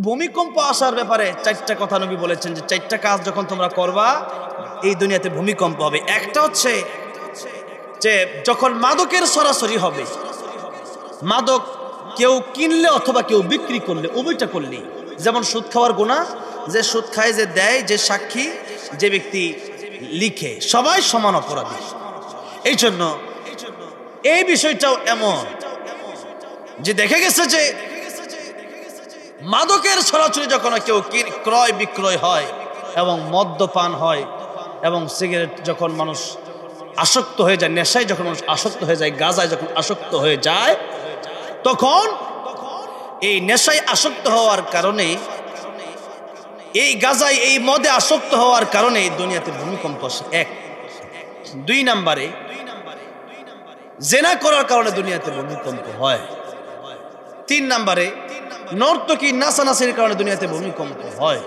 ভূমিকম্প আসার ব্যাপারে চারটা কথা নবী বলেছেন যে চারটা কাজ যখন তোমরা করবা এই দুনিয়াতে ভূমিকম্প হবে। একটা হচ্ছে যে যখন মাদকের সরাসরি হবে, মাদক কেউ কিনলে অথবা কেউ বিক্রি করলে, উভয়টা করলে, যেমন সুদ খাওয়ার গুনাহ, যে সুদ খায়, যে দেয়, যে সাক্ষী, যে ব্যক্তি লিখে, সবাই সমান অপরাধী। এই জন্য এই বিষয়টাও এমন যে দেখা গেছে যে মাদকের সরাসরি যখন কেউ ক্রয় বিক্রয় হয় এবং মদ্যপান হয় এবং সিগারেট যখন মানুষ আসক্ত হয়ে যায়, নেশায় যখন মানুষ আসক্ত হয়ে যায়, গাঁজায় যখন আসক্ত হয়ে যায়, তখন এই নেশায় আসক্ত হওয়ার কারণে, এই গাঁজায় এই মদে আসক্ত হওয়ার কারণে দুনিয়াতে ভূমিকম্প আসে। এক। দুই নম্বরে জেনা করার কারণে দুনিয়াতে ভূমিকম্প হয়। তিন নম্বরে নর্তকী নাচানাচির কারণে দুনিয়াতে ভূমিকম্প হয়।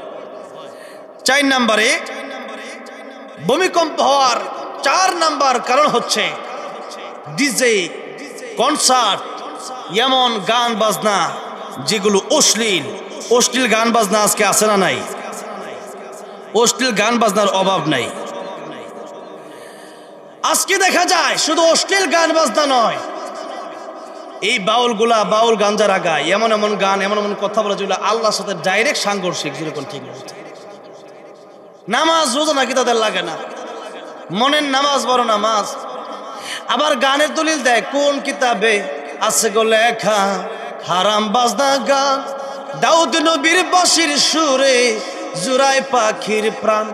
চার নম্বরে ভূমিকম্প হওয়ার 4 নাম্বার কারণ হচ্ছে ডিজে, কনসার্ট, এমন গান বাজনা যেগুলো অশ্লীল গান বাজনা আজকে আছে না নাই? অশ্লীল গান বাজনার অভাব নাই। আজকে দেখা যায় শুধু অশ্লীল গান বাজনা নয়, এই বাউল গান যারা গায়, এমন গান, এমন কথা বলে যেগুলো আল্লাহর সাথে ডাইরেক্ট সাংঘর্ষিক, যেরকম ঠিক বলছে। নামাজ রোজা নাকি তাদের লাগে না, মনের নামাজ বড় নামাজ। আবার গানের দলিল দেয়, কোন কিতাবে আছে গো লেখা হারাম বাজনা গান, দাউদ নবীর বাঁশির সুরে জুরায় পাখির প্রাণ।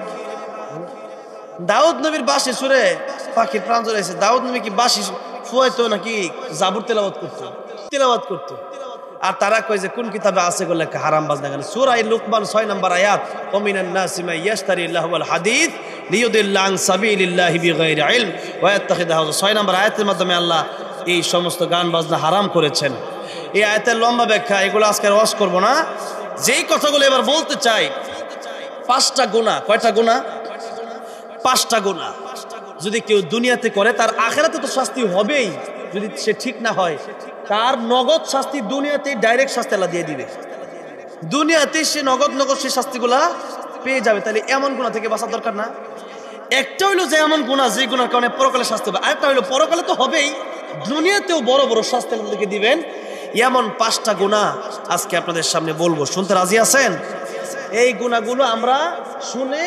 দাউদ নবীর বাঁশির সুরে পাখির প্রাণ জুড়াইছে। দাউদ নবী কি বাঁশি ফুয়াইতো নাকি জাবুর তেলাওয়াত করতো? আর তারা কয় যে কোন কিতাবে আছে গো লেখা হারাম বাজনা গান। সূরা লুকমান 6 নম্বর আয়াত, ওয়া মিনান নাসি মান ইয়াশতারি লাহওয়াল হাদিস লিয়ুদিল্লা আন সাবিলিল্লাহি বিগাইরি ইলম ওয়া ইয়াত্তাখিযুহা। 6 নম্বর আয়াতের মাধ্যমে আল্লাহ এই সমস্ত গান বাজনা হারাম করেছেন। এই আয়াতের লম্বা ব্যাখ্যা, এগুলো আজকে ওয়াজ করব না। যেই কথাগুলো এবার বলতে চাই, 5টা গুনাহ। কয়টা গুনাহ? 5টা গুনাহ যদি কেউ দুনিয়াতে করে, তার আখিরাতে তো শাস্তি হবেই। যদি সে ঠিক না হয়, তার নগদ শাস্তি দুনিয়াতে ডাইরেক্ট শাস্তি আল্লাহ দিয়ে দিবে। দুনিয়াতে সে নগদ সে শাস্তিগুলা পেয়ে যাবে। তাহলে এমন গুনাহ থেকে বাঁচার দরকার না? একটা হইলো যে এমন গুনাহ যে গুনার কারণে পরকালে শাস্তি হবে, আরেকটা হইলো পরকালে তো হবেই, দুনিয়াতেও বড় বড় শাস্তি আপনাদেরকে দিবেন। এমন 5টা গুনাহ আজকে আপনাদের সামনে বলবো, শুনতে রাজি আছেন? এই গুনাহগুলো আমরা শুনে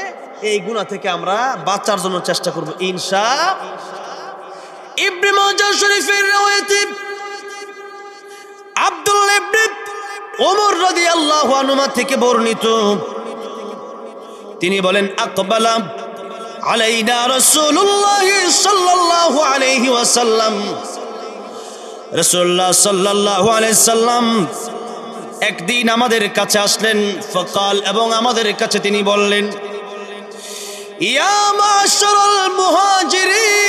এই গুনাহ থেকে আমরা বাঁচার জন্য চেষ্টা করব ইনশাআল্লাহ। ইবনে মাজাহ শরীফের riwayate আব্দুল্লাহ ইবনে ওমর রাদিয়াল্লাহু আনহু থেকে বর্ণিত, তিনি বলেন, আকবালা আলাইনা রাসূলুল্লাহ সাল্লাল্লাহু আলাইহি ওয়াসাল্লাম, রাসূলুল্লাহ সাল্লাল্লাহু আলাইহি সাল্লাম একদিন আমাদের কাছে আসলেন। ফাকাল, এবং আমাদের কাছে তিনি বললেন, ইয়া মাশারাল মুহাজিরিন,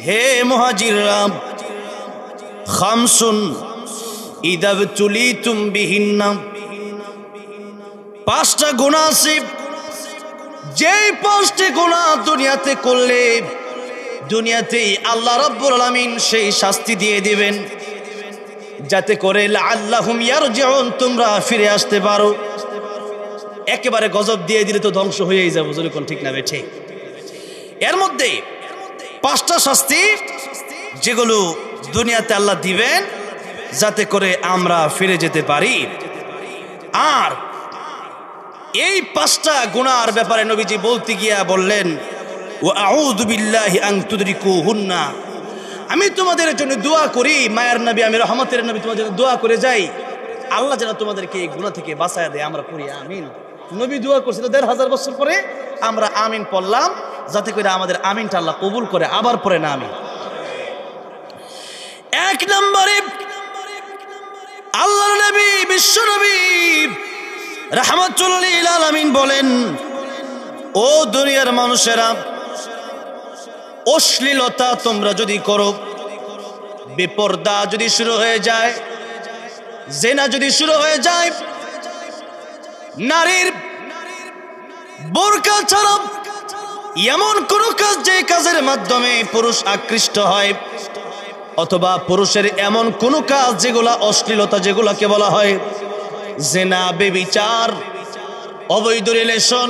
হে মুহাজিররা, খামসুন ইযা তুলিতুম বিহিন্না, 5টা গুনাহ আছে, যেই 5টি গুনাহ দুনিয়াতে করলে দুনিয়াতেই আল্লাহ রাব্বুল আলামিন সেই শাস্তি দিয়ে দিবেন, যাতে করে লাআল্লাহুম ইয়ারজিউন, তোমরা ফিরে আসতে পারো। একেবারে গজব দিয়ে দিলে তো ধ্বংস হয়েই যাবো, যখন ঠিক না বেঠে। এর মধ্যে 5টা শাস্তি যেগুলো দুনিয়াতে আল্লাহ দিবেন যাতে করে আমরা ফিরে যেতে পারি। আর এই 5টা গুনার ব্যাপারে নবীজি বলতে গিয়া বললেন, ওয়া আউযু বিল্লাহি আন তুদরিকুহুন্না, আমি তোমাদের জন্য দোয়া করি, মায়ের নবী, আমি রহমতের নবী, তোমাদের জন্য দোয়া করে যাই, আল্লাহ যেন তোমাদেরকে এই গুনাহ থেকে বাঁচায় দেয়। আমরা পড়ি আমিন। নবী দোয়া করছিল 1500 বছর পরে, আমরা আমিন পড়লাম যাতে করে আমাদের আমিনটা আল্লাহ কবুল করে। আবার পড়ে না আমিন। 1 নম্বরে আল্লাহর নবী, বিশ্ব নবী রাহমাতুল লিল আলামিন বলেন, ও দুনিয়ার মানুষেরা, অশ্লীলতা তোমরা যদি করো, বেপরদা যদি শুরু হয়ে যায়, জেনা যদি শুরু হয়ে যায়, নারীর বোরকা ছাড়া এমন কোন কাজ যে কাজের মাধ্যমে পুরুষ আকৃষ্ট হয়, অথবা পুরুষের এমন কোন কাজ যেগুলা অশ্লীলতা, যেগুলাকে বলা হয় জিনা, ব্যভিচার, অবৈধ রিলেশন,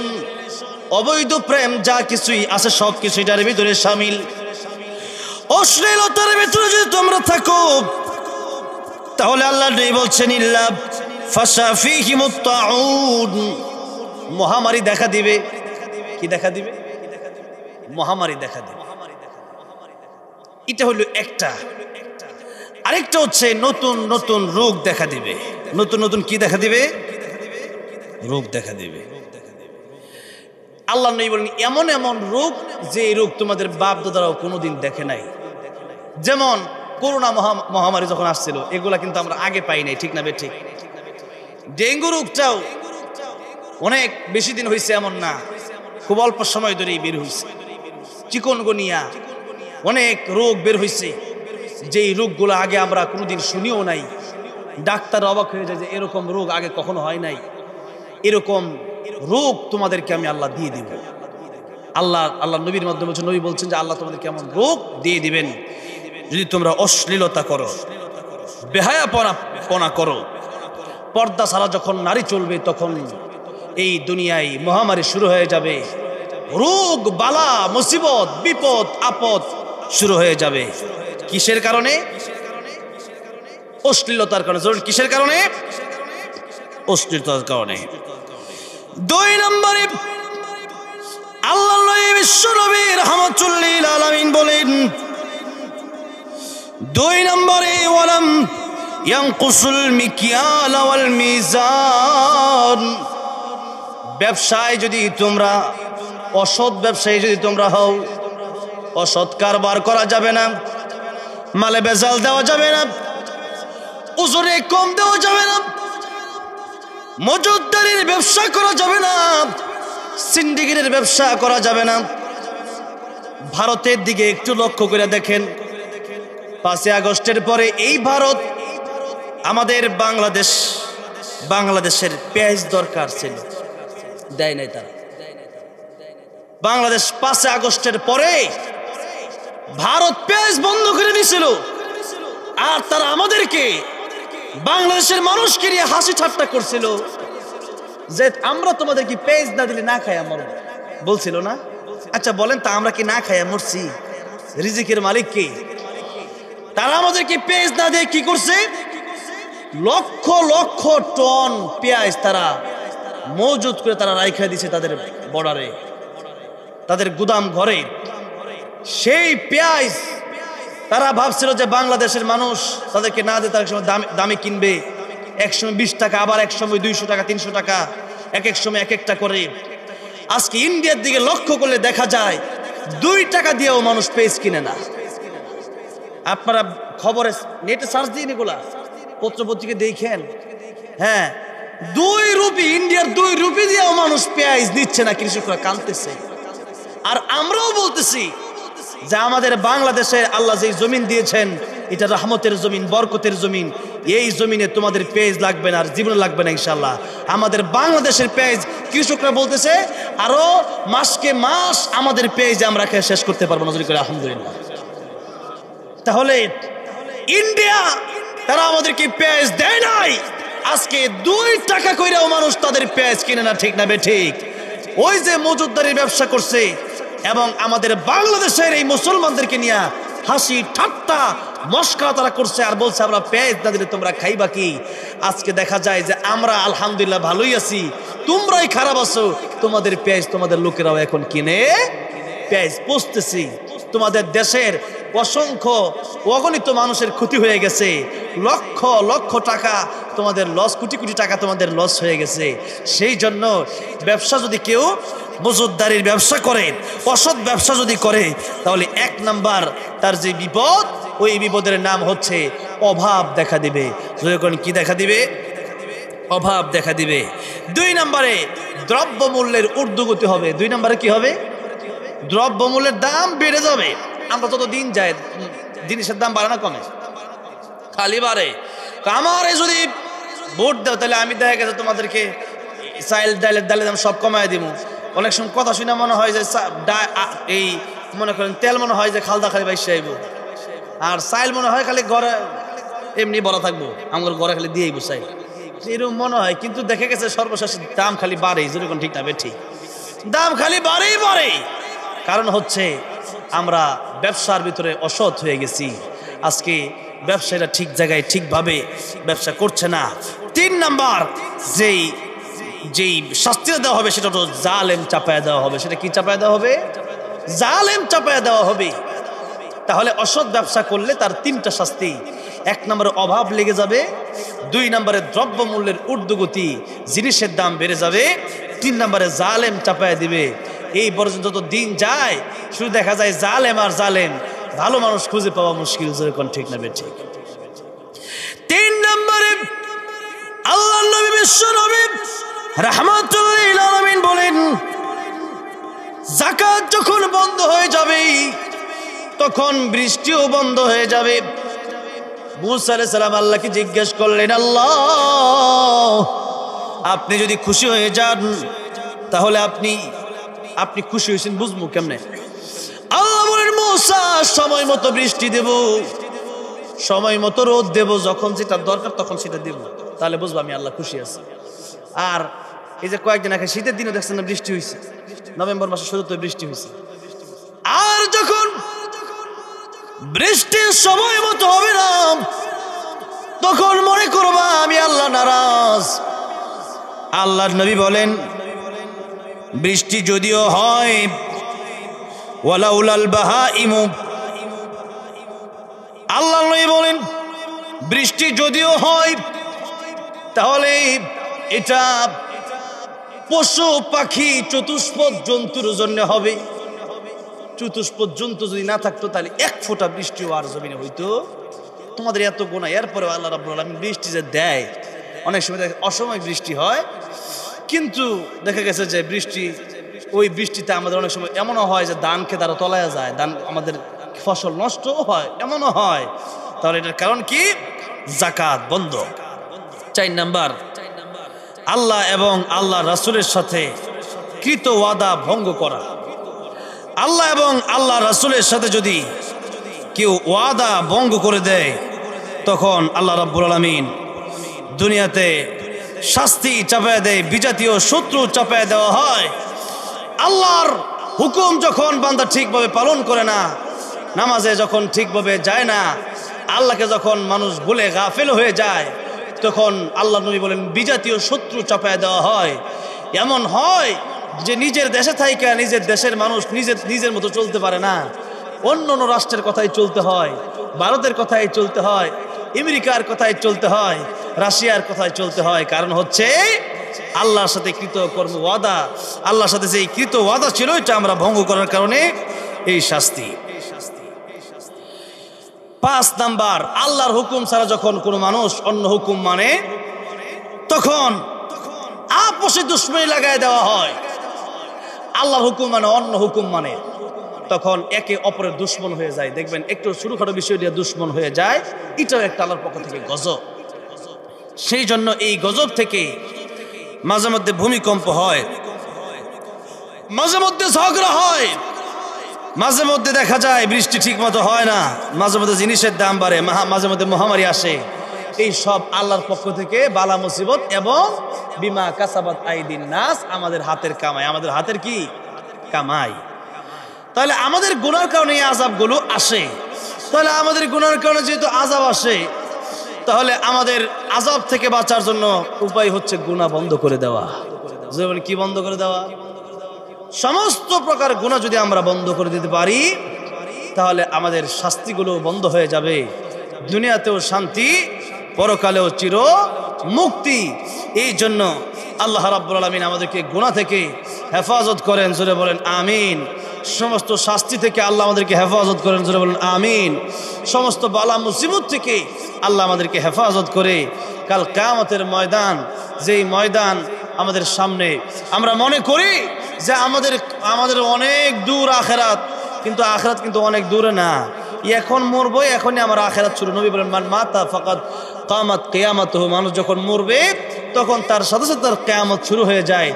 অবৈধ প্রেম, যা কিছুই আছে সব কিছু এটার ভিতরে শামিল। অশ্লীলতার ভিতরে যদি তোমরা থাকো তাহলে আল্লাহ বলছেন ইল্লা ফাশা ফীহিমুত তাউন, মহামারী দেখা দিবে। কি দেখা দিবে? মহামারী দেখা দিবে। এটা হলো একটা। আরেকটা হচ্ছে নতুন নতুন রোগ দেখা দিবে। নতুন নতুন কি দেখা দিবে? রোগ দেখা দিবে। আল্লাহ নবী বলেন এমন এমন রোগ যে রোগ তোমাদের বাপ দাদারাও কোনোদিন দেখে নাই। যেমন করোনা মহামারী যখন আসছিল, এগুলা কিন্তু আমরা আগে পাই নাই, ঠিক না বে ঠিক? ডেঙ্গু রোগটাও অনেক বেশি দিন হয়েছে এমন না, খুব অল্প সময় ধরেই বের হয়েছে। চিকনগুনিয়া, অনেক রোগ বের হয়েছে, যেই রোগগুলো আগে আমরা কোনোদিন শুনিও নাই। ডাক্তার অবাক হয়ে যায় যে এরকম রোগ আগে কখনো হয় নাই। এরকম রোগ তোমাদেরকে আমি আল্লাহ দিয়ে দিব। আল্লাহ নবীর মাধ্যমে নবী বলছেন যে আল্লাহ তোমাদেরকে এমন রোগ দিয়ে দিবেন যদি তোমরা অশ্লীলতা করো, বেহায়াপনা করো। পর্দা ছাড়া যখন নারী চলবে তখন এই দুনিয়ায় মহামারী শুরু হয়ে যাবে, রোগ বালা মুসিবত বিপদ আপদ শুরু হয়ে যাবে। কিসের কারণে? অশ্লীলতার কারণে। কিসের কারণে? অশ্লীলতার কারণে। 2 নম্বরে আল্লাহ নবী বিশ্ব নবী রাহমাতুল লিল আলামিন বলেন, 2 নম্বরে ওয়ালাম ইয়ানকুসুল মিকিয়াল ওয়াল মিজান, ব্যবসায় যদি তোমরা অসৎ ব্যবসায়ী যদি তোমরা হও, অসৎ কারবার করা যাবে না, মালে বেজাল দেওয়া যাবে না, ওজনে কম দেওয়া যাবে না, মজুতদারির ব্যবসা করা যাবে না, সিন্ডিকেটের ব্যবসা করা যাবে না। ভারতের দিকে একটু লক্ষ্য করে দেখেন, 5 আগস্টের পরে এই ভারত আমাদের বাংলাদেশের পেঁয়াজ দরকার ছিল, দেয় নাই তারা। বাংলাদেশ 5 আগস্টের পরে ভারত পেঁয়াজ বন্ধ করে দিয়েছিল, আর তারা আমাদেরকে, বাংলাদেশের মানুষকে নিয়ে হাসি ঠাট্টা করছিল যে আমরা তোমাদেরকে পেঁয়াজ না দিলে না খাই মরব, বলছিল না? আচ্ছা বলেন তো, আমরা কি না খাই মরছি? রিজিকের মালিক কে? তারা আমাদেরকে পেঁয়াজ না দিয়ে কি করছে? লক্ষ লক্ষ টন পেঁয়াজ তারা মজুত করে তারা রাইখা দিছে তাদের বর্ডারে, তাদের গুদাম ঘরে। সেই পেঁয়াজ তারা ভাবছিল যে বাংলাদেশের মানুষ তাদেরকে না দিয়ে তার সময় দামে কিনবে, একসময় 20 টাকা, আবার এক সময় 200 টাকা 300 টাকা, এক এক সময় এক একটা করে। আজকে ইন্ডিয়ার দিকে লক্ষ্য করলে দেখা যায় 2 টাকা দিয়েও মানুষ পেঁয়াজ কিনে না। আপনারা খবরে নেটে সার্চ দিন, এগুলা পত্রপত্রিকা দেখেন। হ্যাঁ, 2 রুপি, ইন্ডিয়ার 2 রুপি দিয়েও মানুষ পেঁয়াজ দিচ্ছে না, কৃষকরা কাঁদতেছে। আর আমরাও বলতেছি যে আমাদের বাংলাদেশে আল্লাহ যে জমিন দিয়েছেন এটা রহমতের জমিন, বরকতের জমিন, এই জমিনে তোমাদের পেঁয়াজ লাগবে না, আর জীবনে লাগবে না ইনশাআল্লাহ। আমাদের বাংলাদেশের পেঁয়াজ কৃষকরা বলতেছে আরো মাসকে মাস আমাদের পেঁয়াজ আমরা খেয়ে শেষ করতে পারবো না, যদি করে আলহামদুলিল্লাহ। তাহলে ইন্ডিয়া তারা আমাদেরকে পেঁয়াজ দেয় নাই, আজকে 2 টাকা কইরাও মানুষ তাদের পেঁয়াজ কিনে না, ঠিক না বে ঠিক? ওই যে মজুতদারির ব্যবসা করছে এবং আমাদের বাংলাদেশের এই মুসলমানদেরকে নিয়ে হাসি ঠাট্টা মস্করা তারা করছে, আর বলছে আমরা পেঁয়াজ না দিলে তোমরা খাইবা কি? আজকে দেখা যায় যে আমরা আলহামদুলিল্লাহ ভালোই আছি, তোমরাই খারাপ আছো। তোমাদের পেঁয়াজ তোমাদের লোকেরাও এখন কিনে পেঁয়াজ পোষতেছি। তোমাদের দেশের অসংখ্য অগণিত মানুষের ক্ষতি হয়ে গেছে, লক্ষ লক্ষ টাকা তোমাদের লস, কোটি কোটি টাকা তোমাদের লস হয়ে গেছে। সেই জন্য ব্যবসা যদি কেউ মজুতদারির ব্যবসা করে, অসৎ ব্যবসা যদি করে, তাহলে 1 নাম্বার তার যে বিপদ, ওই বিপদের নাম হচ্ছে অভাব দেখা দিবে। যখন কি দেখা দিবে? অভাব দেখা দিবে। 2 নম্বরে দ্রব্য মূল্যের ঊর্ধ্বগতি হবে। 2 নম্বরে কি হবে? দ্রব্য মূল্যের দাম বেড়ে যাবে। আমরা যত দিন যায় জিনিসের দাম বাড়ে না কমে? খালি বাড়ে। আমারে যদি ভোট দাও তাহলে আমি দেখা গেছে তোমাদেরকে চাইল ডালের দাম সব কমায় দিব। অনেক সময় কথা শুনে মনে হয় যে এই মনে করেন তেল মনে হয় যে খালদা খালি বাইসে আইব, আর চাইল মনে হয় খালি ঘরে এমনি বলা থাকবো, আমার ঘরে খালি দিয়েই চাইল, এরকম মনে হয়। কিন্তু দেখে গেছে সর্বশেষ দাম খালি বাড়ে, যেরকম ঠিক না বেঠি, দাম খালি বাড়েই বাড়ে। কারণ হচ্ছে আমরা ব্যবসার ভিতরে অসৎ হয়ে গেছি। আজকে ব্যবসায়ীরা ঠিক জায়গায় ঠিকভাবে ব্যবসা করছে না। 3 নাম্বার যেই শাস্তি দেওয়া হবে সেটা হলো জালেম চাপায়া দেওয়া হবে। সেটা কি চাপায়া দেওয়া হবে? জালেম চাপায়া দেওয়া হবে। তাহলে অসৎ ব্যবসা করলে তার 3টা শাস্তি। 1 নম্বরে অভাব লেগে যাবে, 2 নম্বরে দ্রব্য মূল্যের ঊর্ধ্বগতি, জিনিসের দাম বেড়ে যাবে, 3 নম্বরে জালেম চাপায়া দিবে। এই পর্যন্ত যত দিন যায় শুধু দেখা যায় জালেম আর জালেম, ভালো মানুষ খুঁজে পাওয়া মুশকিল, যেরকম ঠিক না ঠিক। 3 নম্বরে আল্লাহর নবী বিশ্ব নবী রাহমাতুল লিল আলামিন বলেন, যাকাত যখন বন্ধ হয়ে যাবে তখন বৃষ্টিও বন্ধ হয়ে যাবে। মুসা আলাইহিস সালাম আল্লাহকে জিজ্ঞেস করলেন, আল্লাহ আপনি যদি খুশি হয়ে যান তাহলে আপনি খুশি হয়েছেন বুঝবো কেমনে? আল্লাহ বলেন, মুসা সময় মতো বৃষ্টি দেব, সময় মতো রোদ দেব, যখন যেটা দরকার তখন সেটা দেব, তাহলে বুঝবো আমি আল্লাহ খুশি আছি। আর এই যে কয়েকদিন আগে শীতের দিনে দেখছেন না বৃষ্টি হয়েছে, নভেম্বর মাসে শুরুতে বৃষ্টি হয়েছে। আর যখন বৃষ্টির সময় মতো হবে না তখন মনে করবা আমি আল্লাহ নারাজ। আল্লাহর নবী বলেন, বৃষ্টি যদিও হয় ওয়ালাউলাল বাহাইমু, আল্লাহর নবী বলেন বৃষ্টি যদিও হয় তাহলে এটা পশু পাখি চতুষ্পদ জন্তুর জন্য হবে। চতুষ্পদ জন্তু যদি না থাকতো তাহলে 1 ফোঁটা বৃষ্টিও আর জমিনে হইতো। তোমাদের এত গুনাহ, এরপরে আল্লাহ রাব্বুল আলামিন বৃষ্টি যে দেয়, অনেক সময় অসময় বৃষ্টি হয়, কিন্তু দেখা গেছে যে ওই বৃষ্টিতে আমাদের অনেক সময় এমনও হয় যে ধান খেত আরো তলায় যায়, ধান আমাদের ফসল নষ্টও হয়, এমনও হয়। তাহলে এটার কারণ কি? যাকাত বন্ধ। 4 নাম্বার, আল্লাহ এবং আল্লাহ রাসূলের সাথে কৃত ওয়াদা ভঙ্গ করা। আল্লাহ এবং আল্লাহ রাসূলের সাথে যদি কেউ ওয়াদা ভঙ্গ করে দেয় তখন আল্লাহ রাব্বুল আলামিন দুনিয়াতে শাস্তি চাপায় দেয়, বিজাতীয় শত্রু চাপায় দেওয়া হয়। আল্লাহর হুকুম যখন বান্দা ঠিকভাবে পালন করে না, নামাজে যখন ঠিকভাবে যায় না, আল্লাহকে যখন মানুষ ভুলে গাফেল হয়ে যায়, তখন আল্লাহ নবী বলেন বিজাতীয় শত্রু চাপায় দেওয়া হয়। এমন হয় যে নিজের দেশে থাইকা নিজের দেশের মানুষ নিজের মতো চলতে পারে না, অন্য অন্য রাষ্ট্রের কথাই চলতে হয়, ভারতের কথাই চলতে হয়, আমেরিকার কথাই চলতে হয়, রাশিয়ার কথাই চলতে হয়। কারণ হচ্ছে আল্লাহর সাথে কৃত কর্ম ওয়াদা, আল্লাহর সাথে যে কৃত ওয়াদা ছিল এটা আমরা ভঙ্গ করার কারণে এই শাস্তি। 5 নাম্বার, আল্লাহর হুকুম ছাড়া যখন কোনো মানুষ অন্য হুকুম মানে তখন আপসে দুশ্মনী লাগায় দেওয়া হয়। আল্লাহর হুকুম মানে অন্য হুকুম মানে তখন একে অপরের দুশ্মন হয়ে যায়। দেখবেন একটু ছোটখাটো বিষয় দিয়ে দুশ্মন হয়ে যায়, এটাও একটা আল্লাহর পক্ষ থেকে গজব। সেই জন্য এই গজব থেকে মাঝে মধ্যে ভূমিকম্প হয়, মাঝে মধ্যে ঝগড়া হয়, মাঝে মধ্যে দেখা যায় বৃষ্টি ঠিক মতো হয় না, মাঝে মধ্যে জিনিসের দাম বাড়ে, মাঝে মধ্যে মহামারী আসে। এই সব আল্লাহর পক্ষ থেকে বালা মুসিবত এবং বিমা কাসাবাত আইদিন নাস, আমাদের হাতের কামাই, আমাদের হাতের কি কামাই। তাহলে আমাদের গুনার কারণে এই আযাবগুলো আসে। তাহলে আমাদের গুনার কারণে যেহেতু আযাব আসে, তাহলে আমাদের আযাব থেকে বাঁচার জন্য উপায় হচ্ছে গুনাহ বন্ধ করে দেওয়া। যেমন কি বন্ধ করে দেওয়া? সমস্ত প্রকার গুনাহ যদি আমরা বন্ধ করে দিতে পারি তাহলে আমাদের শাস্তিগুলো বন্ধ হয়ে যাবে, দুনিয়াতেও শান্তি, পরকালেও চির মুক্তি। এই জন্য আল্লাহ রাব্বুল আলামিন আমাদেরকে গুনাহ থেকে হেফাজত করেন, জোরে বলেন আমিন। সমস্ত শাস্তি থেকে আল্লাহ আমাদেরকে হেফাজত করেন, জোরে বলেন আমিন। সমস্ত বালা মুসিবত থেকে আল্লাহ আমাদেরকে হেফাজত করে কাল কিয়ামতের ময়দান, যেই ময়দান আমাদের সামনে, আমরা মনে করি যে আমাদের অনেক দূর আখিরাত, কিন্তু আখিরাত কিন্তু অনেক দূরে না। এখন মরবো, এখনই আমার আখিরাত শুরু। নবী বলেন মান মাতা ফাকাদ কামাত কিয়ামাতুহু, মানুষ যখন মরবে তখন তার সাথে সাথে তার কিয়ামত শুরু হয়ে যায়।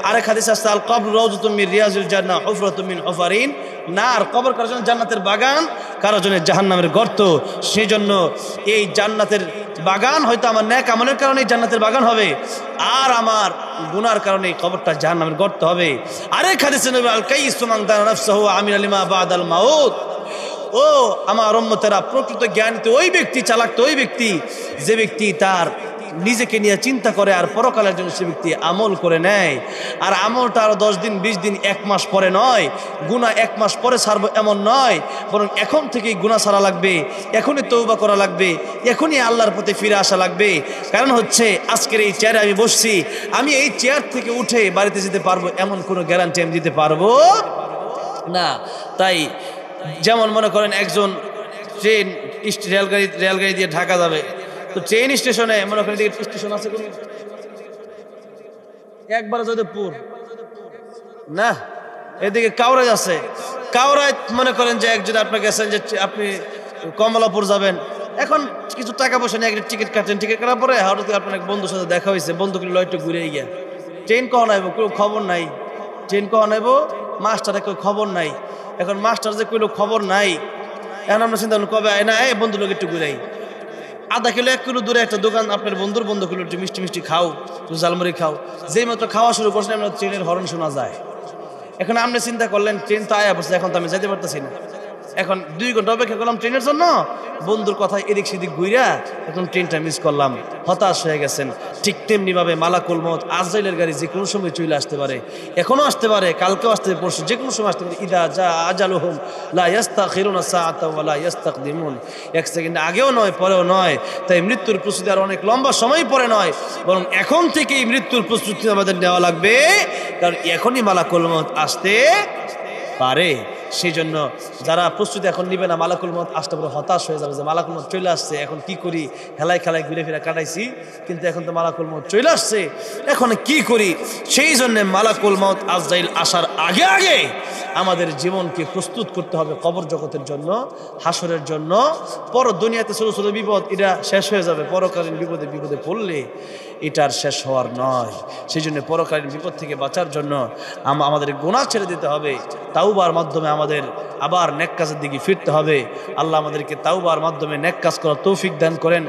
আরেক হাদিস আছে আল কবর রাউযাতুম মিন রিয়াজিল জান্নাহ হুফরাতুম মিন হুফারিন নার, কবর কারোর জন্য জান্নাতের বাগান, কারোর জন্য জাহান্নামের গর্ত। সেই জন্য এই জান্নাতের বাগান হয়তো আমার নেক আমলের কারণে জান্নাতের বাগান হবে, আর আমার গুনার কারণে কবরটা জাহান্নামের গর্ত হবে। আরেক হাদিসে নবী আল কাইসু মান দানা নাফসাহু আমিলা লিমা বাদাল মাউত, ও আমার উম্মতেরা, প্রকৃত জ্ঞানী তো ওই ব্যক্তি, চালাক তো ওই ব্যক্তি যে ব্যক্তি তার নিজেকে নিয়ে চিন্তা করে আর পরকালের জন্য সে ব্যক্তি আমল করে নেয়। আর আমলটা আরো 10 দিন 20 দিন 1 মাস পরে নয়, গুনাহ 1 মাস পরে ছাড়বো এমন নয়, বরং এখন থেকেই গুনাহ ছাড়া লাগবে, এখনই তওবা করা লাগবে, এখনই আল্লাহর পথে ফিরে আসা লাগবে। কারণ হচ্ছে আজকের এই চেয়ারে আমি বসছি, আমি এই চেয়ার থেকে উঠে বাড়িতে যেতে পারবো এমন কোনো গ্যারান্টি আমি দিতে পারবো না। তাই যেমন মনে করেন একজন ট্রেন রেলগাড়ি দিয়ে ঢাকা যাবে, তো ট্রেন স্টেশনে মনে করেন স্টেশন আছে কোন, একবারে যোধপুর না, এদিকে কাউরাই আছে, কাউরাই মনে করেন যে একজন আপনি গেছেন যে আপনি কমলাপুর যাবেন, এখন কিছু টাকা পয়সা নিয়ে একটা টিকিট কাটেন, টিকিট কাটার পরে হঠাৎ আপনার এক বন্ধুর সাথে দেখা হয়েছে, বন্ধুকে লয়টা ঘুরে গিয়া ট্রেন কখন আইব কেউ খবর নাই, ট্রেন কখন আইব মাস্টারের কেউ খবর নাই। এখন মাস্টার যে কইলো খবর নাই, এখন আমরা চিন্তা কবে আয় না, এই বন্ধু লোক একটু ঘুরাই, আধা কিলো 1 কিলো দূরে একটা দোকান, আপনার বন্ধুর বন্ধু কিলো একটু মিষ্টি মিষ্টি খাও, একটু ঝালমুড়ি খাও, যেই মাত্র খাওয়া শুরু করছেন আমরা ট্রেনের হর্ন শোনা যায়। এখন আপনি চিন্তা করলেন ট্রেন তো আয়া পড়ছে, এখন তো আমি যেতে পারতেছি না, এখন 2 ঘন্টা অপেক্ষা করলাম ট্রেনের জন্য, বন্ধুর কথায় এদিক সেদিক ঘুইরা এখন ট্রেনটা মিস করলাম, হতাশ হয়ে গেছেন। ঠিক তেমনি ভাবে মালাকুল মউত আজরাইলের গাড়ি যে কোনো সময় চলে আসতে পারে, এখনো আসতে পারে, কালকেও আসতে পারে, পরশু যে কোনো সময় আসতে পারে। ইদা জা আজালুহুম লা ইস্তাখিরুনা সাআতা ওয়া লা ইস্তাকদিমুন, 1 সেকেন্ড আগেও নয় পরেও নয়। তাই মৃত্যুর প্রস্তুতি আর অনেক লম্বা সময় পরে নয়, বরং এখন থেকেই মৃত্যুর প্রস্তুতি আমাদের নেওয়া লাগবে, কারণ এখনই মালাকুল মউত আসতে পারে। সেই জন্য যারা প্রস্তুতি এখন নিবে না, মালাকুল মউত আসতে পারে হতাশ হয়ে যাবে যে মালাকুল মউত চলে আসছে, এখন কি করি, হেলায় খেলায় ঘুরে ফিরে কাটাইছি, কিন্তু এখন তো মালাকুল মউত চলে আসছে, এখন কি করি। সেই জন্য মালাকুল মউত আজরাইল আসার আগে আগে আমাদের জীবনকে প্রস্তুত করতে হবে কবর জগতের জন্য, হাসরের জন্য। পর দুনিয়াতে ছোট ছোট বিপদ এটা শেষ হয়ে যাবে, পরকালীন বিপদে বিপদে পড়লে এটার শেষ হওয়ার নয়। সেই জন্য পরকালীন বিপদ থেকে বাঁচার জন্য আমাদের গুনাহ ছেড়ে দিতে হবে, তাওবার মাধ্যমে আমাদের আবার নেক কাজের দিকে ফিরতে হবে। আল্লাহ আমাদেরকে তাওবার মাধ্যমে নেক কাজ করার তৌফিক দান করেন।